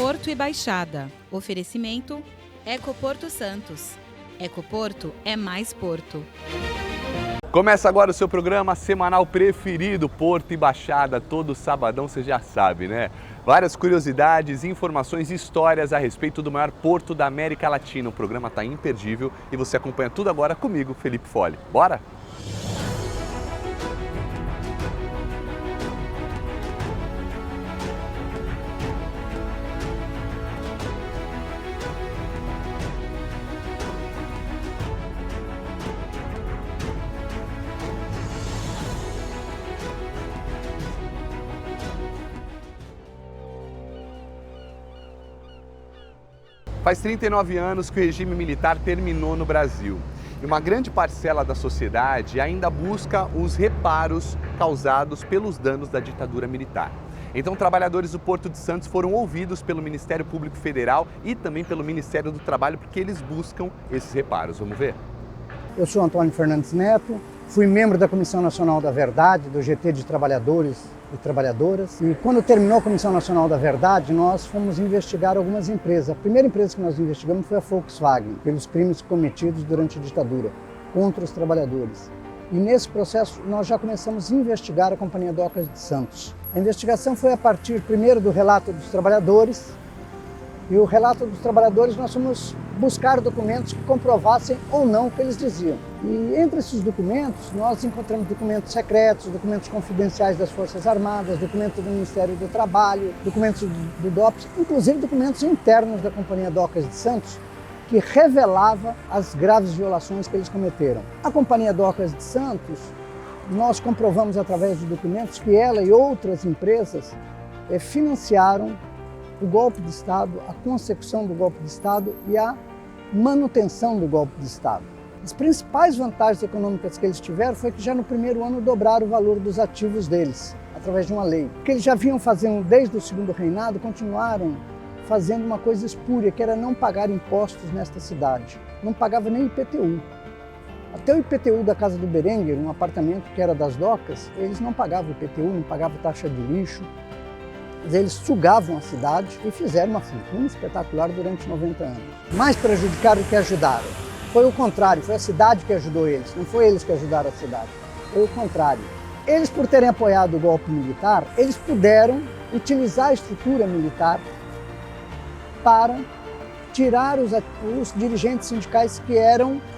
Porto e Baixada. Oferecimento Ecoporto Santos. Ecoporto é mais Porto. Começa agora o seu programa semanal preferido, Porto e Baixada. Todo sabadão você já sabe, né? Várias curiosidades, informações e histórias a respeito do maior porto da América Latina. O programa está imperdível e você acompanha tudo agora comigo, Felipe Fole. Bora? Faz 39 anos que o regime militar terminou no Brasil e uma grande parcela da sociedade ainda busca os reparos causados pelos danos da ditadura militar. Então, trabalhadores do Porto de Santos foram ouvidos pelo Ministério Público Federal e também pelo Ministério do Trabalho porque eles buscam esses reparos. Vamos ver? Eu sou Antônio Fernandes Neto, fui membro da Comissão Nacional da Verdade, do GT de Trabalhadores e Trabalhadoras. E quando terminou a Comissão Nacional da Verdade, nós fomos investigar algumas empresas. A primeira empresa que nós investigamos foi a Volkswagen, pelos crimes cometidos durante a ditadura contra os trabalhadores. E nesse processo nós já começamos a investigar a Companhia Docas de Santos. A investigação foi a partir primeiro do relato dos trabalhadores, e o relato dos trabalhadores nós fomos buscar documentos que comprovassem ou não o que eles diziam. E entre esses documentos nós encontramos documentos secretos, documentos confidenciais das Forças Armadas, documentos do Ministério do Trabalho, documentos do DOPS, inclusive documentos internos da Companhia Docas de Santos, que revelava as graves violações que eles cometeram. A Companhia Docas de Santos, nós comprovamos através de documentos que ela e outras empresas financiaram o golpe de Estado, a consecução do golpe de Estado e a manutenção do golpe de Estado. As principais vantagens econômicas que eles tiveram foi que já no primeiro ano dobraram o valor dos ativos deles, através de uma lei. O que eles já vinham fazendo desde o segundo reinado, continuaram fazendo uma coisa espúria, que era não pagar impostos nesta cidade. Não pagava nem IPTU. Até o IPTU da Casa do Berenguer, um apartamento que era das docas, eles não pagavam IPTU, não pagavam taxa de lixo. Eles sugavam a cidade e fizeram uma fortuna espetacular durante 90 anos. Mais prejudicaram do que ajudaram. Foi o contrário, foi a cidade que ajudou eles, não foi eles que ajudaram a cidade. Foi o contrário. Eles, por terem apoiado o golpe militar, eles puderam utilizar a estrutura militar para tirar os dirigentes sindicais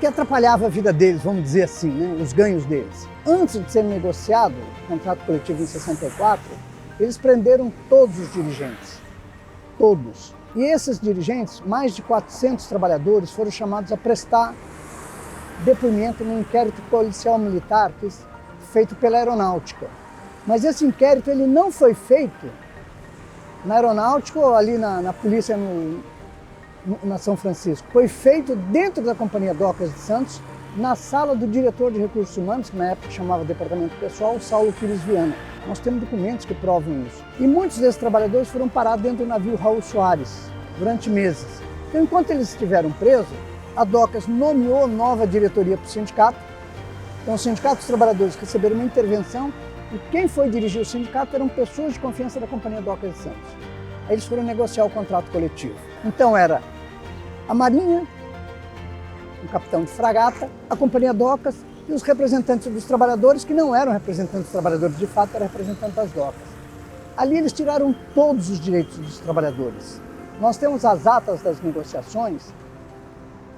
que atrapalhavam a vida deles, vamos dizer assim, né, os ganhos deles. Antes de ser negociado o contrato coletivo em 64, eles prenderam todos os dirigentes, todos. E esses dirigentes, mais de 400 trabalhadores, foram chamados a prestar depoimento no inquérito policial militar feito pela Aeronáutica. Mas esse inquérito ele não foi feito na Aeronáutica ou ali na polícia na São Francisco. Foi feito dentro da Companhia Docas de Santos, na sala do diretor de recursos humanos, que na época chamava Departamento Pessoal, Saulo Pires Viana. Nós temos documentos que provam isso. E muitos desses trabalhadores foram parados dentro do navio Raul Soares durante meses. Então, enquanto eles estiveram presos, a Docas nomeou nova diretoria para o sindicato. Então, o Sindicato dos Trabalhadores receberam uma intervenção e quem foi dirigir o sindicato eram pessoas de confiança da Companhia Docas de Santos. Aí eles foram negociar o contrato coletivo. Então, era a Marinha, o capitão de fragata, a Companhia Docas e os representantes dos trabalhadores, que não eram representantes dos trabalhadores de fato, eram representantes das docas. Ali eles tiraram todos os direitos dos trabalhadores. Nós temos as atas das negociações,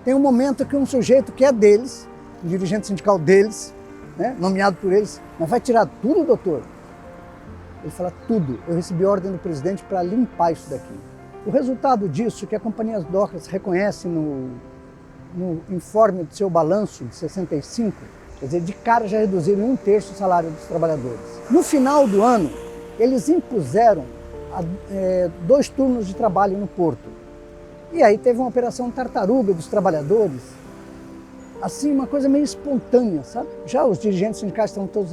tem um momento que um sujeito que é deles, um dirigente sindical deles, né, nomeado por eles, mas vai tirar tudo, doutor? Ele fala, tudo. Eu recebi ordem do presidente para limpar isso daqui. O resultado disso, que a Companhia Docas reconhece no informe do seu balanço de 65, quer dizer, de cara já reduziram em 1/3 o salário dos trabalhadores. No final do ano, eles impuseram 2 turnos de trabalho no porto. E aí teve uma operação tartaruga dos trabalhadores, assim, uma coisa meio espontânea, sabe? Já os dirigentes sindicais estão todos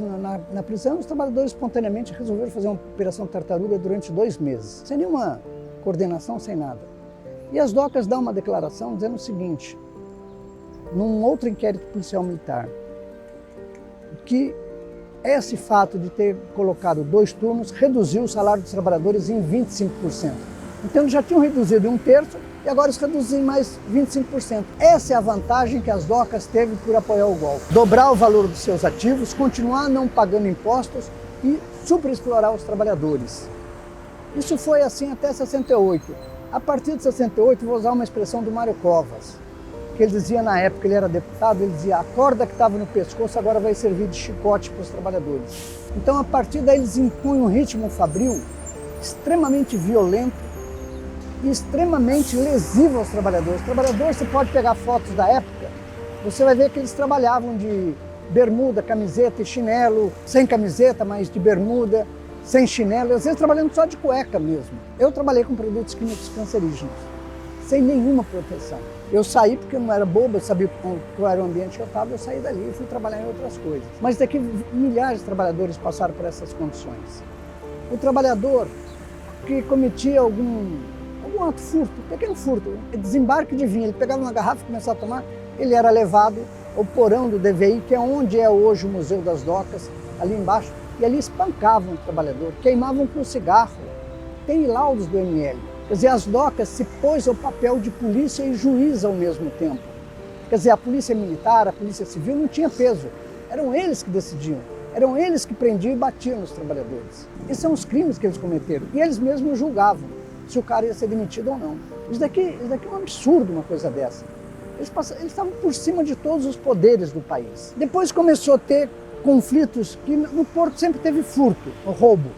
na prisão, os trabalhadores espontaneamente resolveram fazer uma operação tartaruga durante 2 meses, sem nenhuma coordenação, sem nada. E as docas dão uma declaração dizendo o seguinte, num outro inquérito policial militar, que esse fato de ter colocado 2 turnos reduziu o salário dos trabalhadores em 25%. Então eles já tinham reduzido em 1/3 e agora eles reduziram em mais 25%. Essa é a vantagem que as docas teve por apoiar o golpe. Dobrar o valor dos seus ativos, continuar não pagando impostos e superexplorar os trabalhadores. Isso foi assim até 68. A partir de 68, vou usar uma expressão do Mário Covas, que ele dizia na época, ele era deputado, ele dizia: a corda que estava no pescoço agora vai servir de chicote para os trabalhadores. Então, a partir daí, eles impunham um ritmo fabril extremamente violento e extremamente lesivo aos trabalhadores. Os trabalhadores, você pode pegar fotos da época, você vai ver que eles trabalhavam de bermuda, camiseta e chinelo, sem camiseta, mas de bermuda, sem chinelo, às vezes trabalhando só de cueca mesmo. Eu trabalhei com produtos químicos cancerígenos, sem nenhuma proteção. Eu saí porque eu não era bobo, eu sabia qual era o ambiente que eu estava, eu saí dali e fui trabalhar em outras coisas. Mas daqui milhares de trabalhadores passaram por essas condições. O trabalhador que cometia algum ato furto, pequeno furto, desembarque de vinho, ele pegava uma garrafa e começava a tomar, ele era levado ao porão do DVI, que é onde é hoje o Museu das Docas, ali embaixo, e ali espancavam o trabalhador, queimavam com cigarro. Tem laudos do ML. Quer dizer, as docas se pôs ao papel de polícia e juiz ao mesmo tempo. Quer dizer, a polícia militar, a polícia civil não tinha peso. Eram eles que decidiam. Eram eles que prendiam e batiam nos trabalhadores. Esses são os crimes que eles cometeram. E eles mesmos julgavam se o cara ia ser demitido ou não. Isso daqui é um absurdo, uma coisa dessa. Eles estavam por cima de todos os poderes do país. Depois começou a ter conflitos que no porto sempre teve furto, roubo.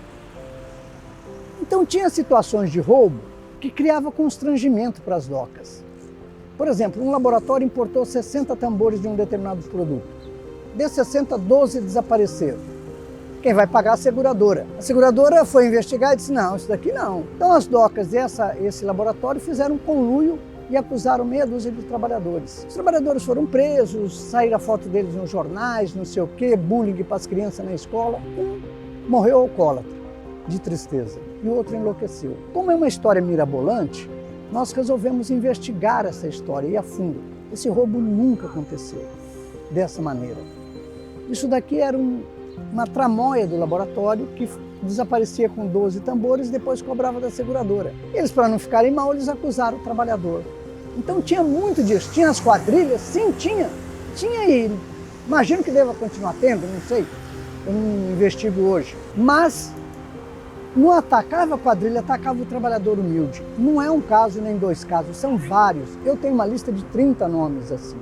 Então tinha situações de roubo que criava constrangimento para as docas. Por exemplo, um laboratório importou 60 tambores de um determinado produto. Desses 60, 12 desapareceram. Quem vai pagar? A seguradora. A seguradora foi investigar e disse: não, isso daqui não. Então as docas e esse laboratório fizeram um conluio e acusaram meia dúzia de trabalhadores. Os trabalhadores foram presos, saíram a foto deles nos jornais, não sei o quê, bullying para as crianças na escola. Um morreu alcoólatra, de tristeza, e o outro enlouqueceu. Como é uma história mirabolante, nós resolvemos investigar essa história e a fundo. Esse roubo nunca aconteceu dessa maneira. Isso daqui era uma tramóia do laboratório que desaparecia com 12 tambores e depois cobrava da seguradora. Eles, para não ficarem mal, eles acusaram o trabalhador. Então tinha muito disso. Tinha as quadrilhas? Sim, tinha. Tinha e imagino que deva continuar tendo, não sei. Eu não investigo hoje. Mas não atacava a quadrilha, atacava o trabalhador humilde. Não é um caso nem dois casos, são vários. Eu tenho uma lista de 30 nomes assim.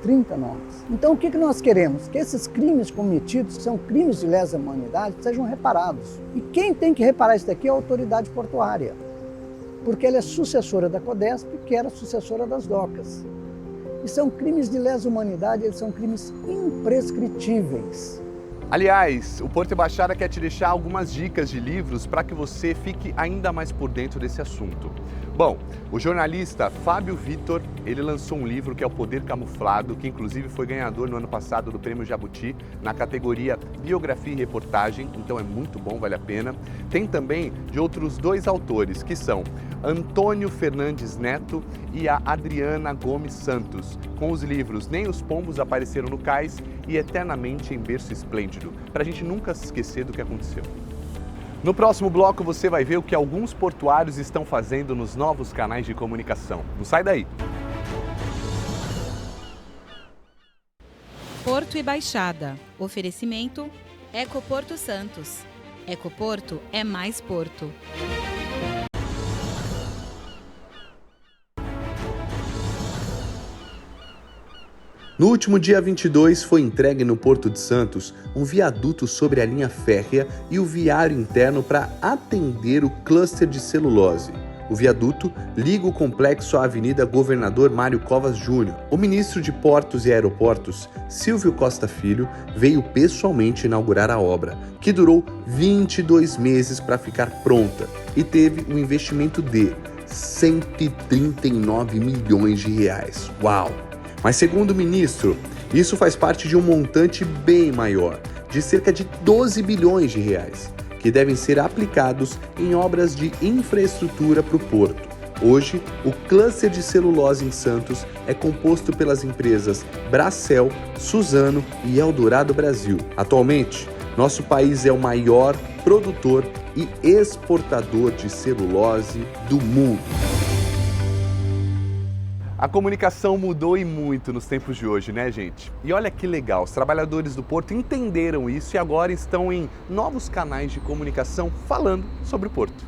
30 nomes. Então o que nós queremos? Que esses crimes cometidos, que são crimes de lesa humanidade, sejam reparados. E quem tem que reparar isso daqui é a autoridade portuária. Porque ela é sucessora da Codesp, que era sucessora das docas. E são crimes de lesa humanidade, eles são crimes imprescritíveis. Aliás, o Porto Embaixada quer te deixar algumas dicas de livros para que você fique ainda mais por dentro desse assunto. Bom, o jornalista Fábio Vitor, ele lançou um livro que é O Poder Camuflado, que inclusive foi ganhador no ano passado do Prêmio Jabuti, na categoria Biografia e Reportagem, então é muito bom, vale a pena. Tem também de outros dois autores, que são Antônio Fernandes Neto e a Adriana Gomes Santos, com os livros Nem os Pombos Apareceram no Cais e Eternamente em Berço Esplêndido, para a gente nunca se esquecer do que aconteceu. No próximo bloco você vai ver o que alguns portuários estão fazendo nos novos canais de comunicação. Não sai daí! Porto e Baixada. Oferecimento Ecoporto Santos. Ecoporto é mais Porto. No último dia 22 foi entregue no Porto de Santos um viaduto sobre a linha férrea e o viário interno para atender o cluster de celulose. O viaduto liga o complexo à Avenida Governador Mário Covas Júnior. O ministro de Portos e Aeroportos, Silvio Costa Filho, veio pessoalmente inaugurar a obra, que durou 22 meses para ficar pronta e teve um investimento de 139 milhões de reais. Uau! Mas segundo o ministro, isso faz parte de um montante bem maior, de cerca de 12 bilhões de reais, que devem ser aplicados em obras de infraestrutura para o porto. Hoje, o cluster de celulose em Santos é composto pelas empresas Bracel, Suzano e Eldorado Brasil. Atualmente, Nosso país é o maior produtor e exportador de celulose do mundo. A comunicação mudou e muito nos tempos de hoje, né, gente? E olha que legal, os trabalhadores do Porto entenderam isso e agora estão em novos canais de comunicação falando sobre o Porto.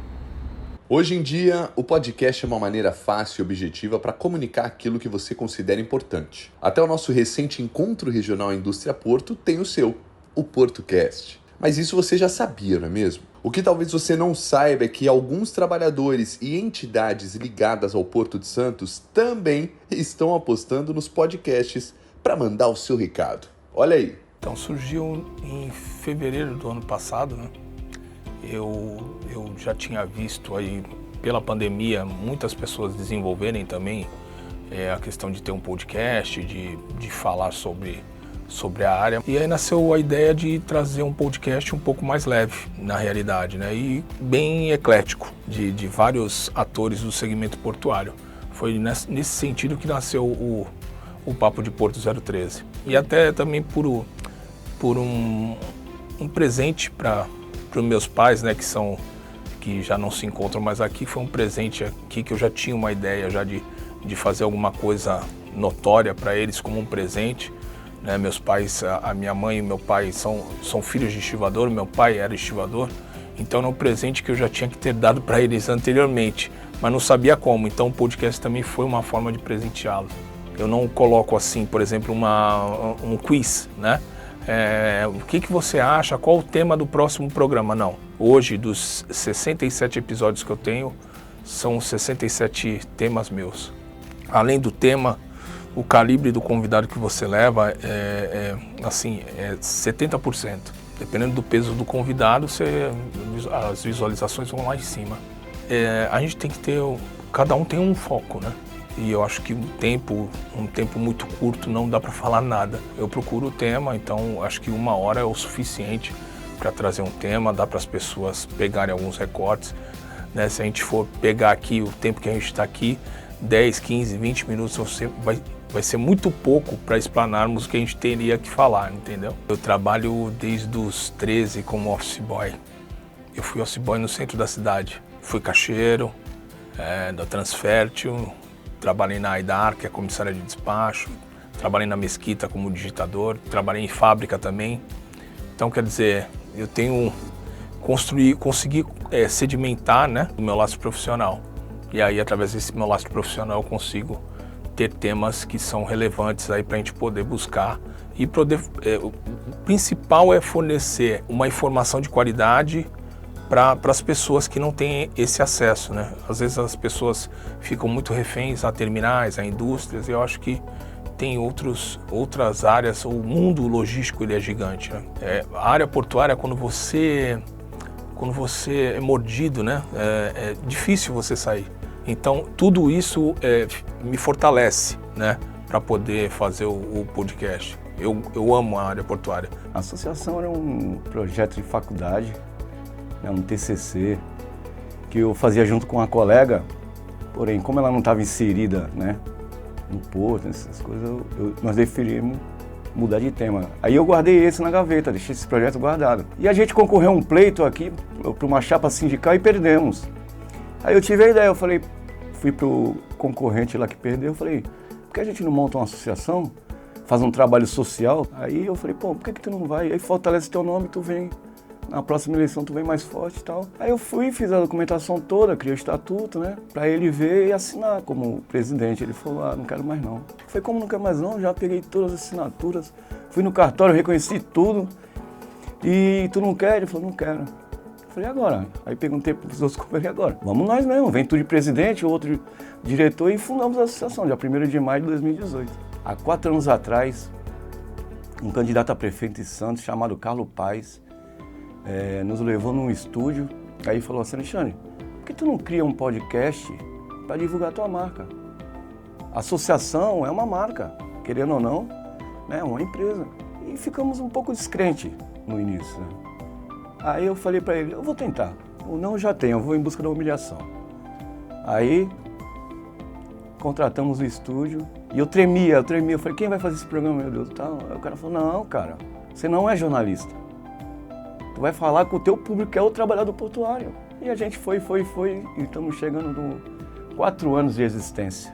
Hoje em dia, o podcast é uma maneira fácil e objetiva para comunicar aquilo que você considera importante. Até o nosso recente Encontro Regional Indústria Porto tem o seu, o PortoCast. Mas isso você já sabia, não é mesmo? O que talvez você não saiba é que alguns trabalhadores e entidades ligadas ao Porto de Santos também estão apostando nos podcasts para mandar o seu recado. Olha aí. Então surgiu em fevereiro do ano passado, né? Eu já tinha visto aí pela pandemia muitas pessoas desenvolverem também a questão de ter um podcast, de falar sobre a área. E aí nasceu a ideia de trazer um podcast um pouco mais leve, na realidade, né? E bem eclético, de vários atores do segmento portuário. Foi nesse sentido que nasceu o Papo de Porto 013. E até também por um presente para os meus pais, né, que já não se encontram mais aqui. Foi um presente aqui que eu já tinha uma ideia já de fazer alguma coisa notória para eles como um presente. Né, meus pais, a minha mãe e meu pai são filhos de estivador, meu pai era estivador, então era um presente que eu já tinha que ter dado para eles anteriormente, mas não sabia como, então o podcast também foi uma forma de presenteá-los. Eu não coloco assim, por exemplo, um quiz, né? O que você acha, qual o tema do próximo programa? Não, hoje dos 67 episódios que eu tenho, são 67 temas meus. Além do tema, o calibre do convidado que você leva é 70%. Dependendo do peso do convidado, as visualizações vão lá em cima. A gente tem que ter, cada um tem um foco, né? E eu acho que um tempo muito curto não dá para falar nada. Eu procuro o tema, então acho que 1 hora é o suficiente para trazer um tema, dá para as pessoas pegarem alguns recortes. Né? Se a gente for pegar aqui o tempo que a gente está aqui, 10, 15, 20 minutos, vai ser muito pouco para explanarmos o que a gente teria que falar, entendeu? Eu trabalho desde os 13 como office boy. Eu fui office boy no centro da cidade. Fui caixeiro da Transfértil, trabalhei na AIDAR, que é a comissária de despacho, trabalhei na Mesquita como digitador, trabalhei em fábrica também. Então, quer dizer, eu consegui sedimentar, né, o meu lastro profissional. E aí, através desse meu lastro profissional, eu consigo ter temas que são relevantes aí para a gente poder buscar e poder. O principal é fornecer uma informação de qualidade para as pessoas que não têm esse acesso, né? Às vezes as pessoas ficam muito reféns a terminais, a indústrias, e eu acho que tem outras áreas. O mundo logístico ele é gigante, né? A área portuária, quando você é mordido, né? É difícil você sair. Então, tudo isso me fortalece, né, para poder fazer o podcast. Eu amo a área portuária. A associação era um projeto de faculdade, né, um TCC, que eu fazia junto com uma colega, porém, como ela não estava inserida, né, no porto, essas coisas, nós decidimos mudar de tema. Aí eu guardei esse na gaveta, deixei esse projeto guardado. E a gente concorreu a um pleito aqui para uma chapa sindical e perdemos. Aí eu tive a ideia, eu falei, fui pro concorrente lá que perdeu, eu falei, por que a gente não monta uma associação, faz um trabalho social? Aí eu falei, por que tu não vai? Aí fortalece teu nome, tu vem, na próxima eleição tu vem mais forte e tal. Aí eu fui, fiz a documentação toda, criei o estatuto, né, pra ele ver e assinar como presidente. Ele falou, não quero mais não. Eu falei, como não quer mais não? Já peguei todas as assinaturas, fui no cartório, reconheci tudo. E tu não quer? Ele falou, não quero. Falei, agora? Aí perguntei para os outros companheiros, agora? Vamos nós mesmo, vem tu de presidente, outro diretor e fundamos a associação, dia 1º de maio de 2018. Há 4 anos atrás, um candidato a prefeito de Santos, chamado Carlos Paes, nos levou num estúdio, aí falou assim, Alexandre, por que tu não cria um podcast para divulgar a tua marca? A associação é uma marca, querendo ou não, né, é uma empresa. E ficamos um pouco descrentes no início, né? Aí eu falei para ele, eu vou tentar. O não eu já tenho, eu vou em busca da humilhação. Aí contratamos o estúdio e eu tremia. Eu falei, quem vai fazer esse programa, meu Deus? Tal. Aí o cara falou, não, cara, você não é jornalista. vai falar com o teu público, que é o trabalhador portuário. E a gente foi, e estamos chegando no 4 anos de existência.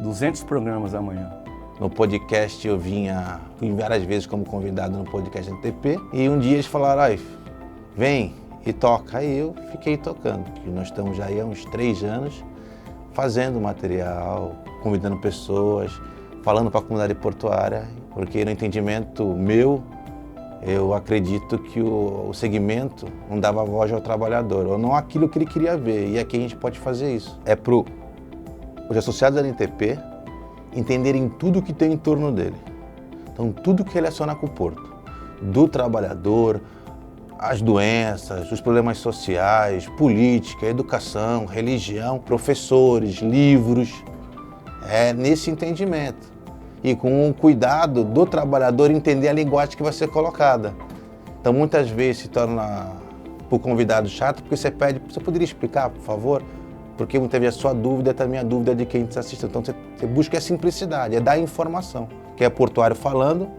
200 programas amanhã. No podcast eu fui várias vezes como convidado no podcast NTP, e um dia eles falaram, vem e toca. Aí eu fiquei tocando. E nós estamos aí há uns 3 anos fazendo material, convidando pessoas, falando para a comunidade portuária, porque no entendimento meu, eu acredito que o segmento não dava voz ao trabalhador, ou não aquilo que ele queria ver, e aqui a gente pode fazer isso. É para os associados da NTP entenderem tudo que tem em torno dele. Então, tudo que relaciona com o porto, do trabalhador, as doenças, os problemas sociais, política, educação, religião, professores, livros, é nesse entendimento. E com o cuidado do trabalhador entender a linguagem que vai ser colocada. Então, muitas vezes se torna para o convidado chato, porque você pede, você poderia explicar, por favor? Porque muitas vezes a sua dúvida é também a dúvida de quem está assistindo. Então, você busca a simplicidade, é dar informação, que é portuário falando,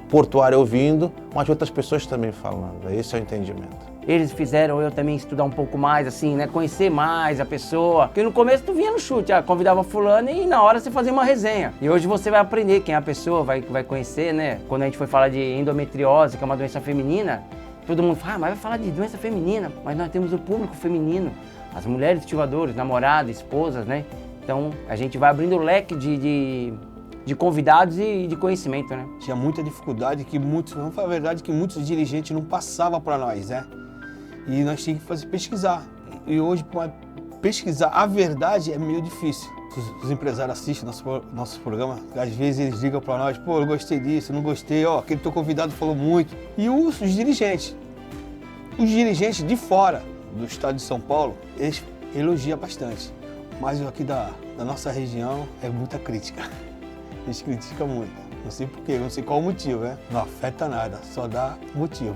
portuário ouvindo, mas outras pessoas também falando. Esse é o entendimento. Eles fizeram eu também estudar um pouco mais, assim, né? Conhecer mais a pessoa. Porque no começo tu vinha no chute, convidava fulano e na hora você fazia uma resenha. E hoje você vai aprender quem é a pessoa, vai conhecer, né? Quando a gente foi falar de endometriose, que é uma doença feminina, todo mundo fala, mas vai falar de doença feminina. Mas nós temos o público feminino, as mulheres estivadoras, namoradas, esposas, né? Então a gente vai abrindo o leque de convidados e de conhecimento, né? Tinha muita dificuldade, vamos falar a verdade, que muitos dirigentes não passavam para nós, né? E nós tínhamos que pesquisar. E hoje, pesquisar a verdade é meio difícil. Os empresários assistem nossos programas, às vezes eles ligam para nós, eu gostei disso, não gostei, aquele teu convidado falou muito. E os dirigentes de fora do estado de São Paulo, eles elogiam bastante. Mas aqui da nossa região é muita crítica. Eles criticam muito. Não sei porquê, não sei qual o motivo, né? Não afeta nada, só dá motivo.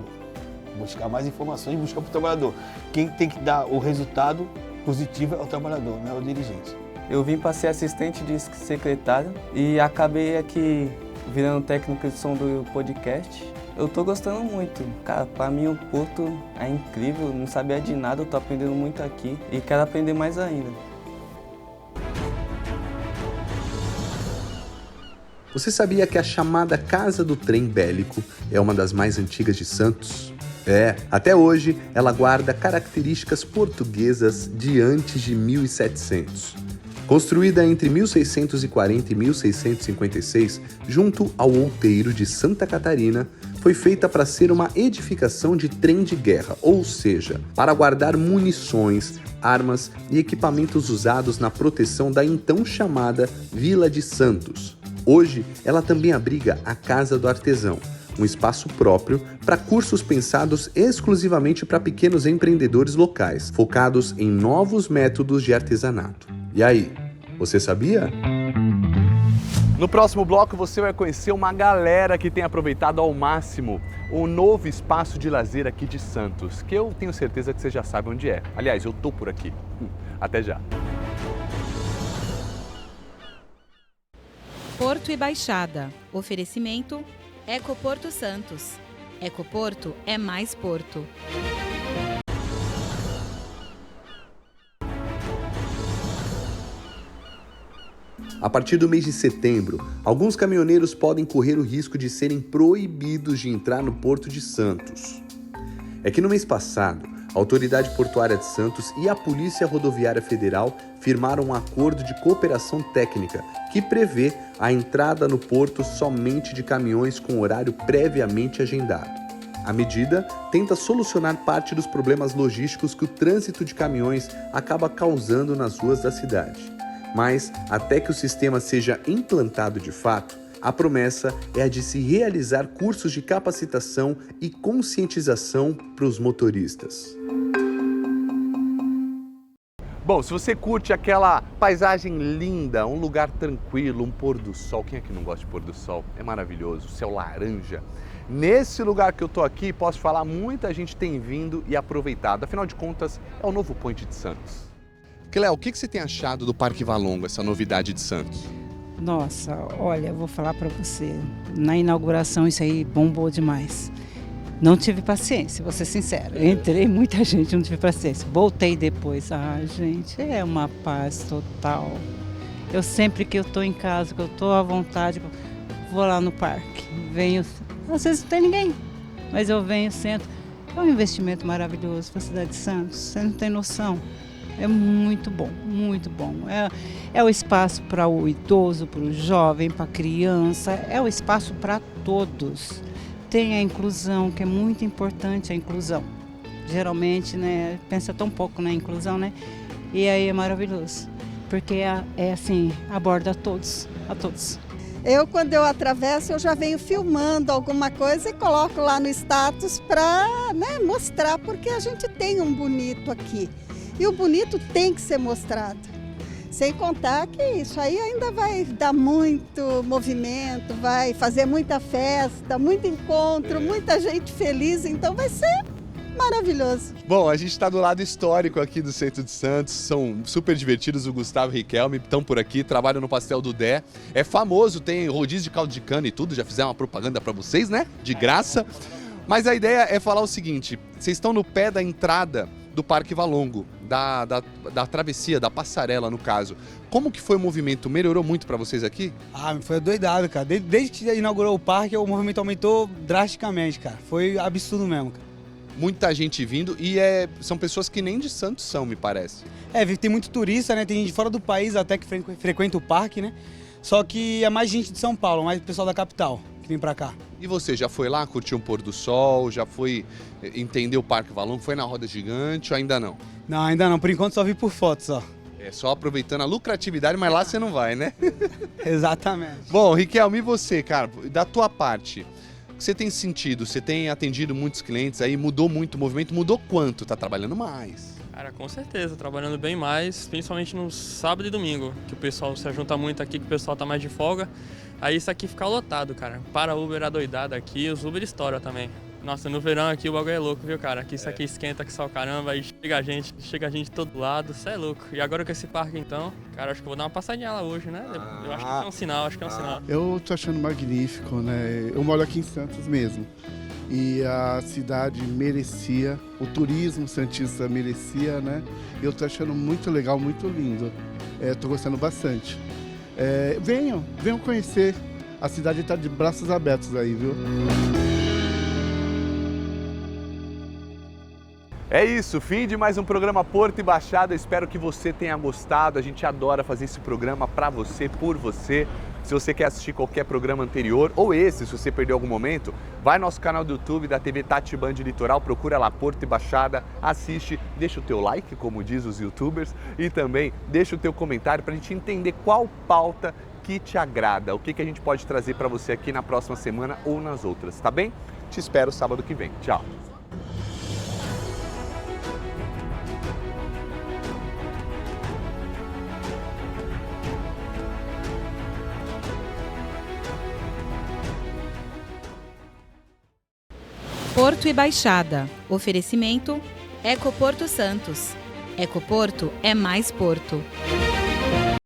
Buscar mais informações, buscar para o trabalhador. Quem tem que dar o resultado positivo é o trabalhador, não é o dirigente. Eu vim para ser assistente de secretário e acabei aqui virando técnico de som do podcast. Eu tô gostando muito. Cara, para mim o Porto é incrível, não sabia de nada, eu tô aprendendo muito aqui e quero aprender mais ainda. Você sabia que a chamada Casa do Trem Bélico é uma das mais antigas de Santos? Até hoje ela guarda características portuguesas de antes de 1700. Construída entre 1640 e 1656, junto ao outeiro de Santa Catarina, foi feita para ser uma edificação de trem de guerra, ou seja, para guardar munições, armas e equipamentos usados na proteção da então chamada Vila de Santos. Hoje, ela também abriga a Casa do Artesão, um espaço próprio para cursos pensados exclusivamente para pequenos empreendedores locais, focados em novos métodos de artesanato. E aí, você sabia? No próximo bloco você vai conhecer uma galera que tem aproveitado ao máximo o novo espaço de lazer aqui de Santos, que eu tenho certeza que você já sabe onde é. Aliás, eu tô por aqui. Até já. Porto e Baixada. Oferecimento Ecoporto Santos. Ecoporto é mais Porto. A partir do mês de setembro, alguns caminhoneiros podem correr o risco de serem proibidos de entrar no Porto de Santos. É que no mês passado, a Autoridade Portuária de Santos e a Polícia Rodoviária Federal firmaram um acordo de cooperação técnica que prevê a entrada no porto somente de caminhões com horário previamente agendado. A medida tenta solucionar parte dos problemas logísticos que o trânsito de caminhões acaba causando nas ruas da cidade. Mas, até que o sistema seja implantado de fato, a promessa é a de se realizar cursos de capacitação e conscientização para os motoristas. Bom, se você curte aquela paisagem linda, um lugar tranquilo, um pôr do sol, quem é que não gosta de pôr do sol? É maravilhoso, céu laranja. Nesse lugar que eu tô aqui, posso falar, muita gente tem vindo e aproveitado. Afinal de contas, é o novo Point de Santos. Cléo, o que você tem achado do Parque Valongo, essa novidade de Santos? Nossa, olha, eu vou falar para você, na inauguração isso aí bombou demais. Não tive paciência, vou ser sincera. Entrei, muita gente, não tive paciência. Voltei depois. Gente, é uma paz total. Eu sempre que eu estou em casa, que eu estou à vontade, vou lá no parque. Venho, às vezes não tem ninguém, mas eu venho, sento. É um investimento maravilhoso para a cidade de Santos, você não tem noção. É muito bom, muito bom. É o espaço para o idoso, para o jovem, para a criança, é o espaço para todos. Tem a inclusão, que é muito importante a inclusão. Geralmente, né, pensa tão pouco na inclusão, né? E aí é maravilhoso, porque é assim, aborda a todos. Eu, quando eu atravesso, eu já venho filmando alguma coisa e coloco lá no status para, né, mostrar, porque a gente tem um bonito aqui. E o bonito tem que ser mostrado. Sem contar que isso aí ainda vai dar muito movimento, vai fazer muita festa, muito encontro, muita gente feliz, então vai ser maravilhoso. Bom, a gente está do lado histórico aqui do centro de Santos, são super divertidos, o Gustavo e o Riquelme estão por aqui, trabalham no Pastel do Dé. É famoso, tem rodízio de caldo de cana e tudo, já fizeram uma propaganda para vocês, né? De graça. Mas a ideia é falar o seguinte, vocês estão no pé da entrada do Parque Valongo, da travessia, da passarela no caso. Como que foi o movimento? Melhorou muito para vocês aqui? Foi doidado, cara. Desde que inaugurou o parque, o movimento aumentou drasticamente, cara. Foi absurdo mesmo, cara. Muita gente vindo e são pessoas que nem de Santos são, me parece. Tem muito turista, né? Tem gente de fora do país até que frequenta o parque, né? Só que é mais gente de São Paulo, mais pessoal da capital que vem pra cá. E você, já foi lá curtir um pôr do sol? Já foi entender o Parque Valongo? Foi na roda gigante ou ainda não? Não, ainda não. Por enquanto só vi por fotos, só. É só aproveitando a lucratividade, mas lá você não vai, né? Exatamente. Bom, Riquelme, e você, cara? Da tua parte, o que você tem sentido? Você tem atendido muitos clientes aí? Mudou muito o movimento? Mudou quanto? Tá trabalhando mais? Cara, com certeza, trabalhando bem mais, principalmente no sábado e domingo, que o pessoal se junta muito aqui, que o pessoal tá mais de folga. Aí isso aqui fica lotado, cara. Para Uber adoidado aqui, os Uber estoura também. Nossa, no verão aqui o bagulho é louco, viu, cara? Aqui isso aqui esquenta que só o caramba, aí chega a gente de todo lado, isso é louco. E agora com esse parque então, cara, acho que eu vou dar uma passadinha lá hoje, né? Eu acho que é um sinal, Eu tô achando magnífico, né? Eu moro aqui em Santos mesmo. E a cidade merecia, o turismo santista merecia, né? Eu tô achando muito legal, muito lindo. Tô gostando bastante. Venham conhecer. A cidade está de braços abertos aí, viu? É isso, fim de mais um programa Porto e Baixada. Espero que você tenha gostado. A gente adora fazer esse programa para você, por você. Se você quer assistir qualquer programa anterior ou esse, se você perdeu algum momento, vai no nosso canal do YouTube da TV Tati Band Litoral, procura lá Porto e Baixada, assiste, deixa o teu like, como diz os youtubers, e também deixa o teu comentário para a gente entender qual pauta que te agrada, o que a gente pode trazer para você aqui na próxima semana ou nas outras, tá bem? Te espero sábado que vem. Tchau! Porto e Baixada. Oferecimento Ecoporto Santos. Ecoporto é mais Porto.